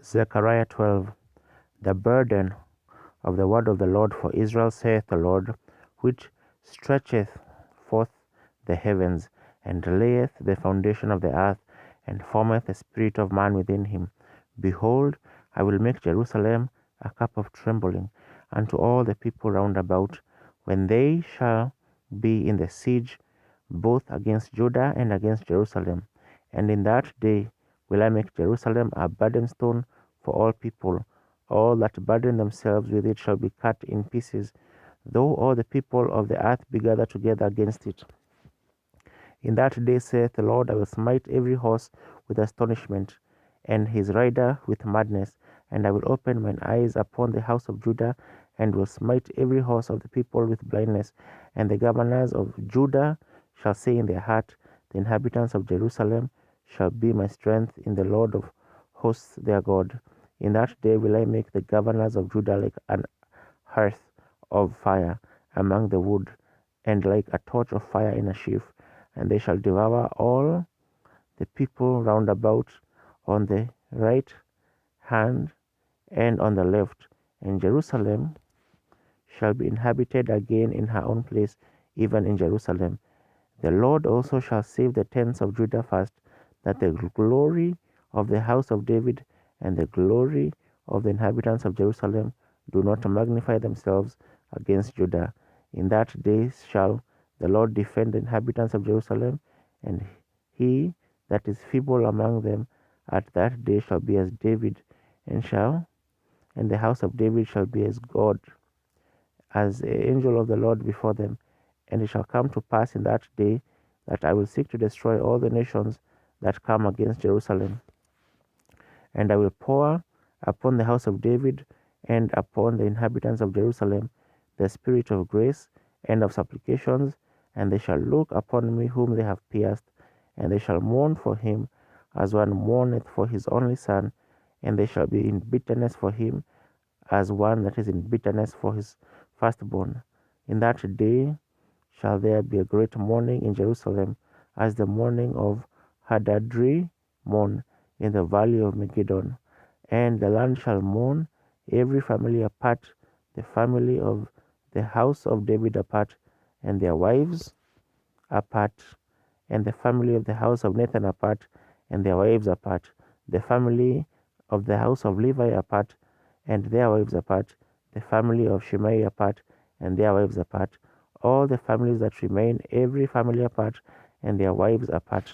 Zechariah 12. The burden of the word of the Lord for Israel, saith the Lord, which stretcheth forth the heavens, and layeth the foundation of the earth, and formeth the spirit of man within him. Behold, I will make Jerusalem a cup of trembling unto all the people round about, when they shall be in the siege, both against Judah and against Jerusalem. And in that day will I make Jerusalem a burdenstone for all people. All that burden themselves with it shall be cut in pieces, though all the people of the earth be gathered together against it. In that day, saith the Lord, I will smite every horse with astonishment, and his rider with madness, and I will open mine eyes upon the house of Judah, and will smite every horse of the people with blindness. And the governors of Judah shall say in their heart, the inhabitants of Jerusalem shall be my strength in the Lord of hosts their God. In that day will I make the governors of Judah like an hearth of fire among the wood, and like a torch of fire in a sheaf. And they shall devour all the people round about on the right hand and on the left. And Jerusalem shall be inhabited again in her own place, even in Jerusalem. The Lord also shall save the tents of Judah first, that the glory of the house of David and the glory of the inhabitants of Jerusalem do not magnify themselves against Judah. In that day shall the Lord defend the inhabitants of Jerusalem, and he that is feeble among them at that day shall be as David, and the house of David shall be as God, as the angel of the Lord before them. And it shall come to pass in that day that I will seek to destroy all the nations that come against Jerusalem. And I will pour upon the house of David and upon the inhabitants of Jerusalem the spirit of grace and of supplications, and they shall look upon me whom they have pierced, and they shall mourn for him as one mourneth for his only son, and they shall be in bitterness for him as one that is in bitterness for his firstborn. In that day shall there be a great mourning in Jerusalem, as the mourning of Hadadri mourn in the valley of Megiddon. And the land shall mourn, every family apart, the family of the house of David apart, and their wives apart, and the family of the house of Nathan apart, and their wives apart, the family of the house of Levi apart, and their wives apart, the family of Shimei apart, and their wives apart, all the families that remain, every family apart, and their wives apart.